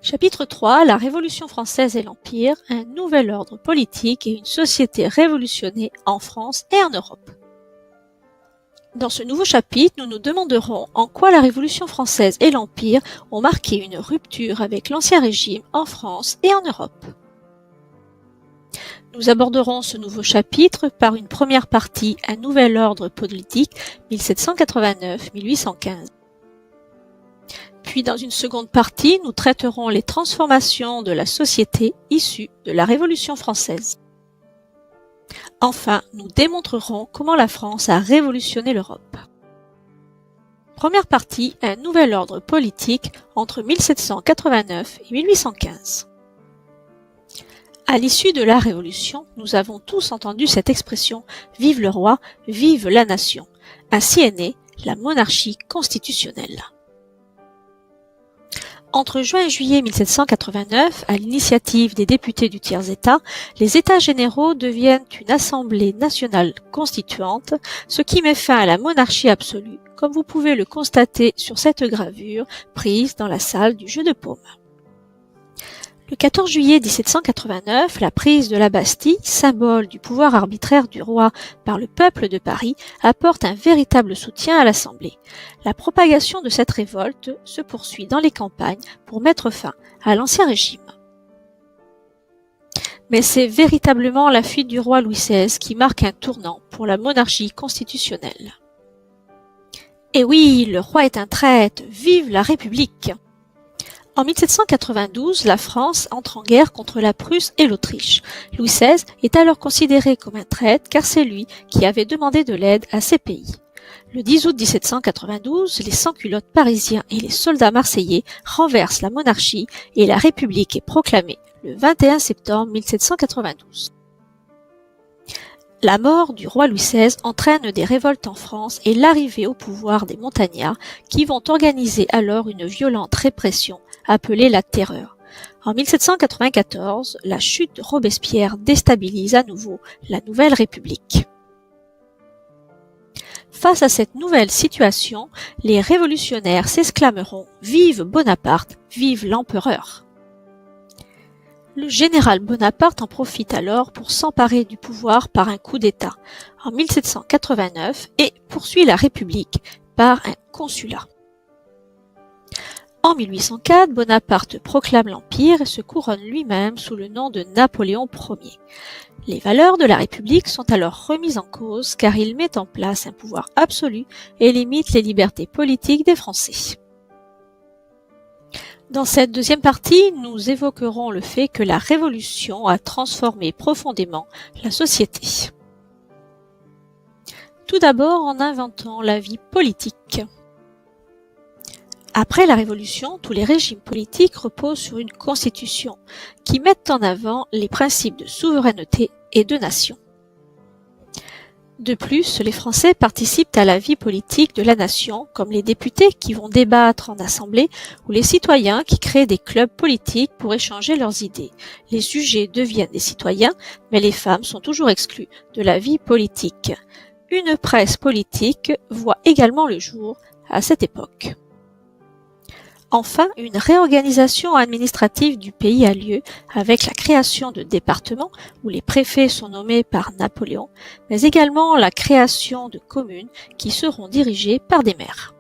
Chapitre 3: La Révolution française et l'Empire, un nouvel ordre politique et une société révolutionnée en France et en Europe. Dans ce nouveau chapitre, nous nous demanderons en quoi la Révolution française et l'Empire ont marqué une rupture avec l'Ancien Régime en France et en Europe. Nous aborderons ce nouveau chapitre par une première partie, un nouvel ordre politique 1789-1815. Puis dans une seconde partie, nous traiterons les transformations de la société issues de la Révolution française. Enfin, nous démontrerons comment la France a révolutionné l'Europe. Première partie, un nouvel ordre politique entre 1789 et 1815. À l'issue de la Révolution, nous avons tous entendu cette expression « Vive le roi, vive la nation ». Ainsi est née la monarchie constitutionnelle. Entre juin et juillet 1789, à l'initiative des députés du tiers-État, les États généraux deviennent une Assemblée nationale constituante, ce qui met fin à la monarchie absolue, comme vous pouvez le constater sur cette gravure prise dans la salle du Jeu de Paume. Le 14 juillet 1789, la prise de la Bastille, symbole du pouvoir arbitraire du roi par le peuple de Paris, apporte un véritable soutien à l'Assemblée. La propagation de cette révolte se poursuit dans les campagnes pour mettre fin à l'Ancien Régime. Mais c'est véritablement la fuite du roi Louis XVI qui marque un tournant pour la monarchie constitutionnelle. Et oui, le roi est un traître, vive la République! En 1792, la France entre en guerre contre la Prusse et l'Autriche. Louis XVI est alors considéré comme un traître car c'est lui qui avait demandé de l'aide à ces pays. Le 10 août 1792, les sans-culottes parisiens et les soldats marseillais renversent la monarchie et la République est proclamée le 21 septembre 1792. La mort du roi Louis XVI entraîne des révoltes en France et l'arrivée au pouvoir des montagnards qui vont organiser alors une violente répression appelée la Terreur. En 1794, la chute de Robespierre déstabilise à nouveau la nouvelle République. Face à cette nouvelle situation, les révolutionnaires s'exclameront « Vive Bonaparte, vive l'empereur !» Le général Bonaparte en profite alors pour s'emparer du pouvoir par un coup d'État en 1789 et poursuit la République par un consulat. En 1804, Bonaparte proclame l'Empire et se couronne lui-même sous le nom de Napoléon Ier. Les valeurs de la République sont alors remises en cause car il met en place un pouvoir absolu et limite les libertés politiques des Français. Dans cette deuxième partie, nous évoquerons le fait que la Révolution a transformé profondément la société. Tout d'abord en inventant la vie politique. Après la Révolution, tous les régimes politiques reposent sur une constitution qui met en avant les principes de souveraineté et de nation. De plus, les Français participent à la vie politique de la nation, comme les députés qui vont débattre en assemblée ou les citoyens qui créent des clubs politiques pour échanger leurs idées. Les sujets deviennent des citoyens, mais les femmes sont toujours exclues de la vie politique. Une presse politique voit également le jour à cette époque. Enfin, une réorganisation administrative du pays a lieu avec la création de départements où les préfets sont nommés par Napoléon, mais également la création de communes qui seront dirigées par des maires.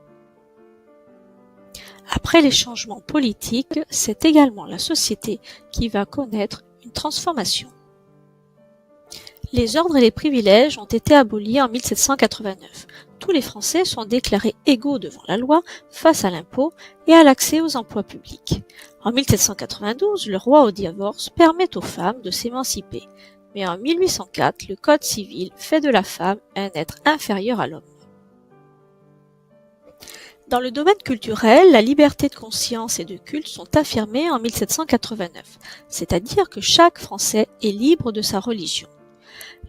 Après les changements politiques, c'est également la société qui va connaître une transformation. Les ordres et les privilèges ont été abolis en 1789. Tous les Français sont déclarés égaux devant la loi, face à l'impôt et à l'accès aux emplois publics. En 1792, le droit au divorce permet aux femmes de s'émanciper, mais en 1804, le Code civil fait de la femme un être inférieur à l'homme. Dans le domaine culturel, la liberté de conscience et de culte sont affirmées en 1789, c'est-à-dire que chaque Français est libre de sa religion.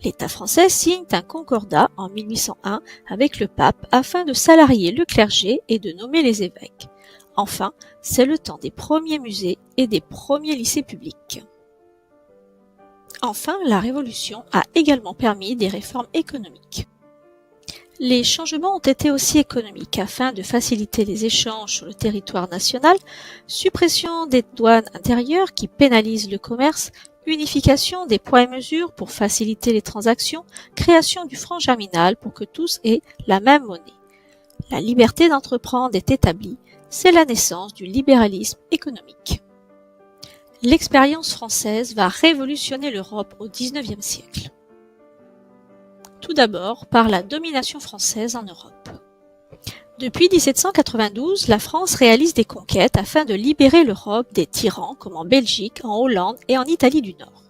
L'État français signe un concordat en 1801 avec le pape afin de salarier le clergé et de nommer les évêques. Enfin, c'est le temps des premiers musées et des premiers lycées publics. Enfin, la Révolution a également permis des réformes économiques. Les changements ont été aussi économiques afin de faciliter les échanges sur le territoire national, suppression des douanes intérieures qui pénalisent le commerce, unification des poids et mesures pour faciliter les transactions, création du franc germinal pour que tous aient la même monnaie. La liberté d'entreprendre est établie, c'est la naissance du libéralisme économique. L'expérience française va révolutionner l'Europe au XIXe siècle. Tout d'abord par la domination française en Europe. Depuis 1792, la France réalise des conquêtes afin de libérer l'Europe des tyrans comme en Belgique, en Hollande et en Italie du Nord.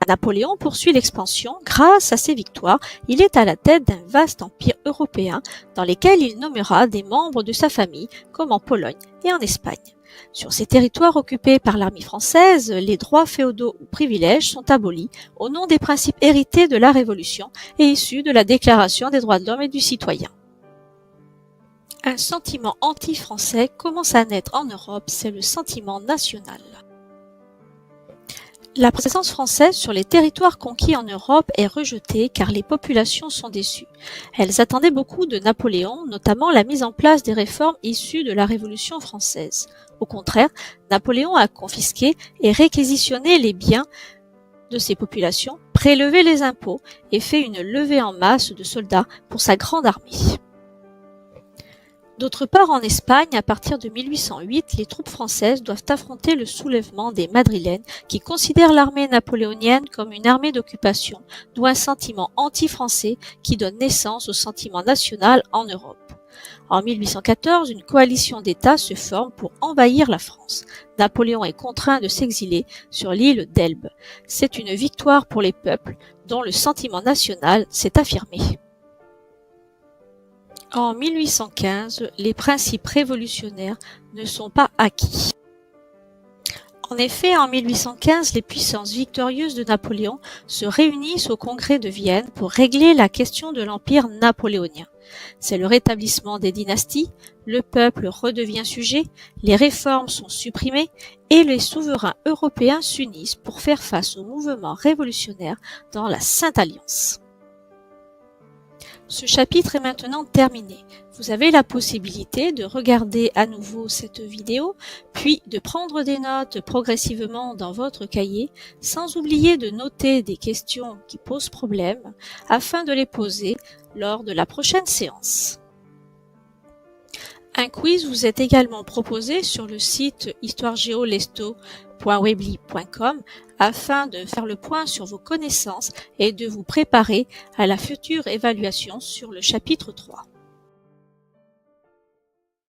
Napoléon poursuit l'expansion. Grâce à ses victoires, il est à la tête d'un vaste empire européen dans lequel il nommera des membres de sa famille comme en Pologne et en Espagne. Sur ces territoires occupés par l'armée française, les droits féodaux ou privilèges sont abolis au nom des principes hérités de la Révolution et issus de la Déclaration des droits de l'homme et du citoyen. Un sentiment anti-français commence à naître en Europe, c'est le sentiment national. La présence française sur les territoires conquis en Europe est rejetée car les populations sont déçues. Elles attendaient beaucoup de Napoléon, notamment la mise en place des réformes issues de la Révolution française. Au contraire, Napoléon a confisqué et réquisitionné les biens de ces populations, prélevé les impôts et fait une levée en masse de soldats pour sa grande armée. D'autre part, en Espagne, à partir de 1808, les troupes françaises doivent affronter le soulèvement des Madrilènes qui considèrent l'armée napoléonienne comme une armée d'occupation, d'où un sentiment anti-français qui donne naissance au sentiment national en Europe. En 1814, une coalition d'États se forme pour envahir la France. Napoléon est contraint de s'exiler sur l'île d'Elbe. C'est une victoire pour les peuples dont le sentiment national s'est affirmé. En 1815, les principes révolutionnaires ne sont pas acquis. En effet, en 1815, les puissances victorieuses de Napoléon se réunissent au Congrès de Vienne pour régler la question de l'empire napoléonien. C'est le rétablissement des dynasties, le peuple redevient sujet, les réformes sont supprimées et les souverains européens s'unissent pour faire face au mouvement révolutionnaire dans la Sainte Alliance. Ce chapitre est maintenant terminé. Vous avez la possibilité de regarder à nouveau cette vidéo, puis de prendre des notes progressivement dans votre cahier, sans oublier de noter des questions qui posent problème, afin de les poser lors de la prochaine séance. Un quiz vous est également proposé sur le site histoiregeolesto.weebly.com afin de faire le point sur vos connaissances et de vous préparer à la future évaluation sur le chapitre 3.